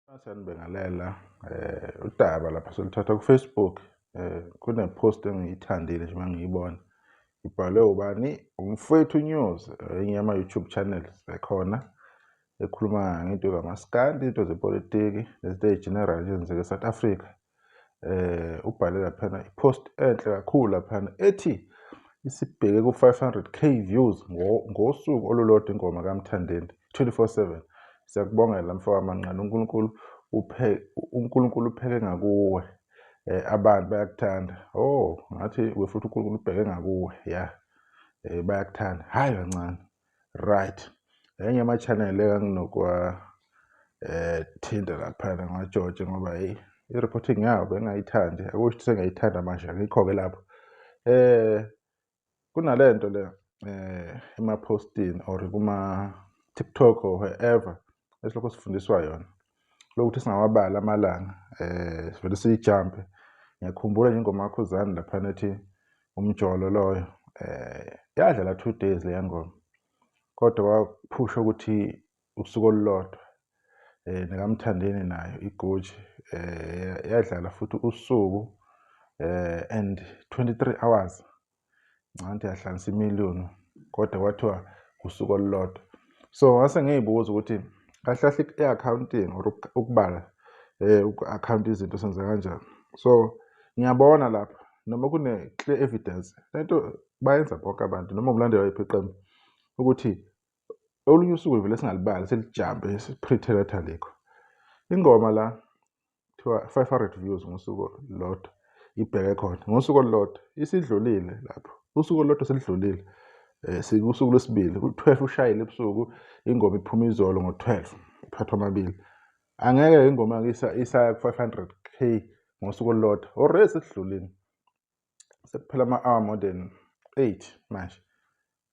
Sanibengalela udaba lapha soluthatha ku-Facebook. Kune-post engiyithandile nje mangiyibona. Ibhalwe ubani? Umfowethu News, enye yama-YouTube channels ekhona ekhuluma ngento zamaskandi, into zepolitiki, nezinto ey'general nje ezenzeka eSouth Africa. Ubhale laphana i-post enhle kakhulu laphana ethi isibheke ku-500K views ngosuku olulodwa ingoma kaMthandeni 24/7. Siyakubongela mfowami Manqane, uNkulunkulu upheke ngakuwe. Abantu bayakuthanda. Ngathi futhi uNkulunkulu ubheke ngakuwe, ya. Bayakuthanda, hhayi kancane. Right. Enye yama-channel enganginokwa thinta laphana ngaJoje ngoba i-reporting yabo bengingayithandi. Akusho ukuthi sengiyayithanda manje, angikho-ke lapho. Kunale nto le ema-postini or kuma-TikTok or wherever esilokhu sifundiswa yona. Lokuthi singawabali amalanga, sivele siyijampe. Ngiyakhumbula nje ingoma kaKhuzani laphana ethi umjolo loyo. Yadlala 2 days leya ngoma. Kodwa kwaphusha ukuthi usuku olulodwa. NekaMthandeni nayo iGoji yadlala futhi usuku and 23 hours. Ngathi yahlanganisa imiliyoni kodwa kwathiwa usuku olulodwa. So ngase ngiyibuza ukuthi kahle i-accounting or ukubala uku-account izinto senza kanjani. So ngiyabona lapha noma kune-clear evidence lento bayenza bonke abantu noma umlandeli wayiphi iqembu ukuthi olunye usuku vele singalibali selijambe sipretend alikho. Ingoma la kuthiwa 500 views ngosuku lodwa ibheke khona ngosuku olulodwa isidlulile lapho. Usuku olulodwa selidlulile. Sikusuku lwesibili ku-12 ushayile ebusuku ingoma iphuma izolo ngo-12 iphathwa amabili. Angeke ingoma isaya ku-500K ngosuku olulodwa. Already sesidlulile. Sekuphela ama-hour more than 8 manje.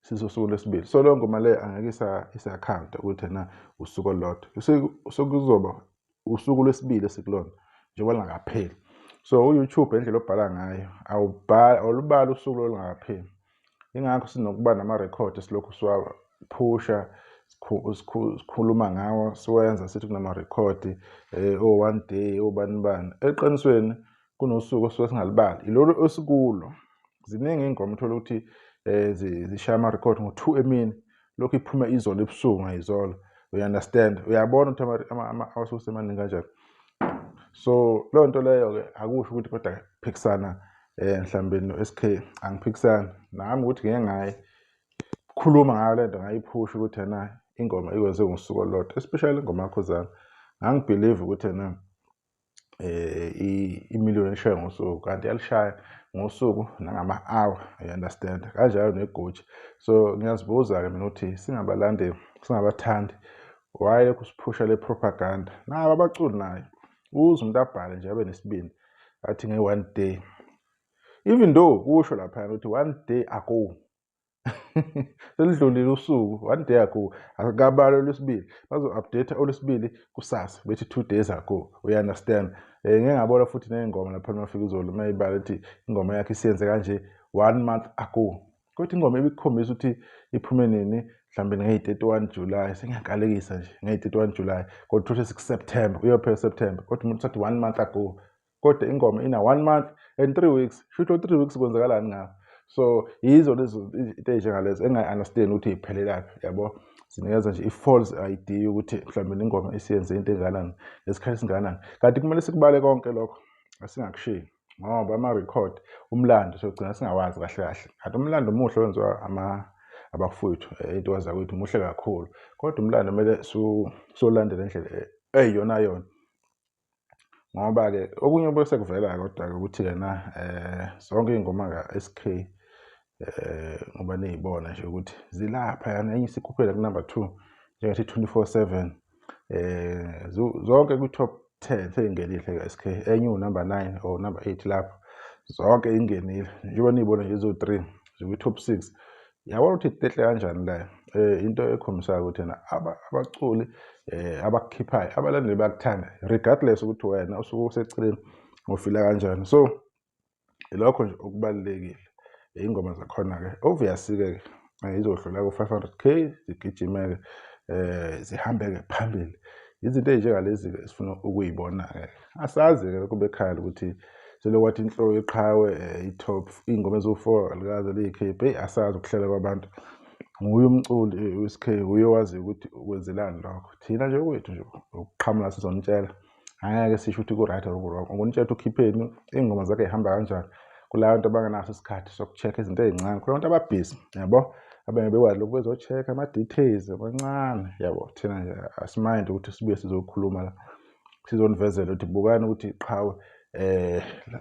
Sizosuku lwesibili. So leyo ngoma le angeke isa-account ukuthi na usuku olulodwa. Sekuzoba usuku lwesibili esikulona njengoba lingakapheli. So uYouTube indlela obhala ngayo awulubali usuku olungakapheli. Ingakho sinokuba nama-record esilokhu siwaphusha sikhuluma ngawo siwenza sithi kunama-record 1 day obani bani. Eqinisweni kunosuku osuke singalibali ilolu osikulo. Ziningi ingoma uthola ukuthi zishaya ama-record ngo-2 emini lokhu iphume izolo ebusuku ngayizolo. You understand? Uyabona ukuthi ama-hours semaningi kanjani. So leyo nto leyo-ke akusho ukuthi kodwa phikisana mhlawumbe no-SK. Angiphikisani nami ukuthi ngeke ngayikhuluma ngayo lento ngayiphusha ukuthi yena ingoma ikwenze ngosuku olulodwa, especially ingoma kaKhuzani. Ngangibelieve ukuthi yena imiliyoni ishaya ngosuku kanti yalishaya ngosuku nangama-hour. You understand? Kanjalo neGoji. So ngiyazibuza-ke mina ukuthi singabalandeli singabathandi why kusiphusha le propaganda. Nabo abaculi nayo uze umuntu abhale nje abe nesibindi athi nge-1 day. Even though kusho lapha ukuthi 1 day ago. Selidlulile usuku 1 day ago. Akabalo lwesibili. Bazo-update olwesibili kusasa bethi 2 days ago. You understand? Ngeke ngabona futhi ney'ngoma lapha mafika izolo mayibala ethi ingoma yakhe isiyenze kanje 1 month ago. Kodwa ingoma ebikhombisa ukuthi iphume nini mhlawumbe nge-31 July. Sengiyakalekisa nje nge-31 July. Kodwa uthi September uyophela September. Kodwa umuntu uthi 1 month ago. Kodwa ingoma ina 1 month and 3 weeks. Shouthi 3 weeks kwenzakalani ngawo. So yizo lezo into ey'njengalezo engayi-understand ukuthi iphelelaphi yabo. Sinikeza nje i-false idea ukuthi mhlawumbe ingoma isiyenze into engakanani ngesikhathi esingakanani. Kanti kumele sikubale konke lokho asingakushiyi ngoba ama-record umlando sogcina singawazi kahle kahle. Kanti umlando muhle wenziwa abafowethu into wazakwethu muhle kakhulu. Kodwa umlando kumele solandela indlela eyiyona yona. Ngoba-ke okunye bese kuvela kodwa-ke ukuthi-ke zonke iy'ngoma ka-SK ngoba niyibona nje ukuthi zilapha yana enye isikhuphela ku-number 2 njengathi 24/7. Zonke ku-top 10 sey'ngenile ka-SK. Enye u-number 9 or number 8 lapho. Zonke ingenile. Njengoba niyibona nje ezo-3 ziku-top 6. Yabona ukuthi itehle kanjani la. Into ekhombisayo ukuthi yena abaculi abakukhiphayo abalandeli bayakuthanda regardless ukuthi wena usuke useceleni ufila kanjani. So ilokho nje okubalulekile. Ingoma zakhona-ke obviously-ke izodlula ku-500K zigijimeke zihambeke phambili. izinto ey'njengalezi-ke esifuna ukuyibona-ke. Asazi-ke lokho bekhaya ukuthi selokwathi inhloko yeqhawe i-top iy'ngoma eziwu-4 alikaze liyikhiphe. Eyi, asazi ukuhlela kwabantu. Nguye umculi u-S.K, uye owaziyo ukuthi ukwenzelani lokho. Thina nje okwethu nje ukuqhamuka sizonitshela, angeke sisho ukuthi ku-right or ku-wrong. Ukunitshela ukhipheni iy'ngoma zakhe y'hamba kanjani. Kulabantu abangenaso isikhathi soku-check-a izinto ey'ncane, kulabantu ababhizi, yabo, bekwazi lokhu bezo-check-a ama-details amancane, yabo. Thina nje asimindi ukuthi sibuye sizokhuluma la, sizonivezela ukuthi bukani ukuthi iqhawe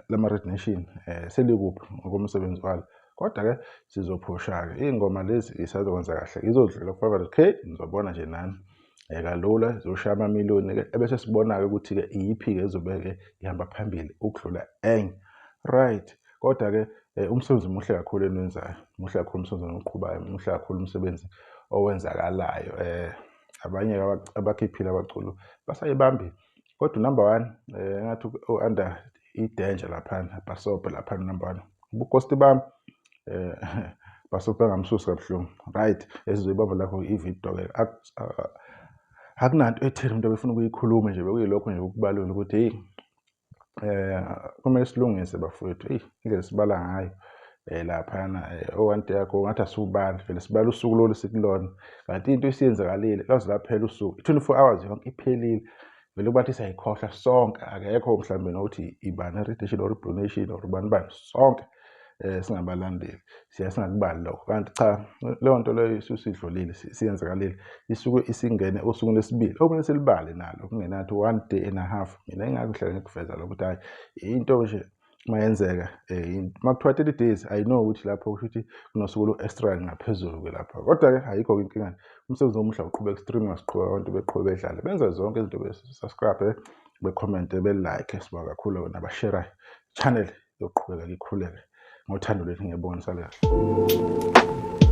lama-Red Nation selikuphi ngokomsebenzi walo. Kodwa-ke sizophusha-ke iy'ngoma lezi isazokwenza kahle, izodlula ku-500K, nizobona nje nani kalula, zizoshaya amamiliyoni-ke, ebese sibona-ke ukuthi-ke iyiphi-ke ezobe-ke ihamba phambili ukudlula enye. Right. Kodwa-ke umsebenzi muhle kakhulu enwenzayo, muhle kakhulu umsebenzi eniwuqhubayo, muhle kakhulu umsebenzi owenzakalayo. Abanye-ke abakhiphile abaculi basayibambile. Kodwa number 1 engathi u-under i-danger laphana, Bhasope laphana number 1. Ubukhosi bami Bhasope engamsusi kabuhlungu. Right, esizoyibamba lapho ividiyo-ke. Akunanto etheni umuntu abefuna ukuyikhuluma nje, bekuyilokho nje ukubalula ukuthi hey, kumele silungise bafowethu. Indlela sibala ngayo laphana o-one day yakho ngathi asiwubali vele sibala usuku lolu sikulona, kanti into esiyenzakalile laze laphela usuku, 24 hours yonke iphelile. Vele kubathi siyayikhohlwa sonke, akekho mhlawumbe nokuthi ibani i-Red Nation or i-Blue Nation or ubani bani, sonke singabalandeli siya singakubali lokho. Kanti cha, leyo nto leyo isidlulile, siyenzakalile, isuke isingene osukwini lesibili, okumele silibale nalo, kungenathi 1 day and a half. Mina engingakho ngikuveza lokho ukuthi hayi into nje mayenzeka makuthiwa 30 days, I know ukuthi lapho kusho ukuthi kunosuku lu-extra ngaphezulu-ke lapha. Kodwa-ke ayikho-ke inkinga, umsebenzi omuhle uqhubeka streaming, asiqhubeka abantu beqhubeka bedlale benza zonke izinto, be-subscribe, be-comment, be-like, sibonga kakhulu nabasherayo. Channel yoqhubeka ikhuleke ngothando lwethu, ngiyabonga nisale kahle.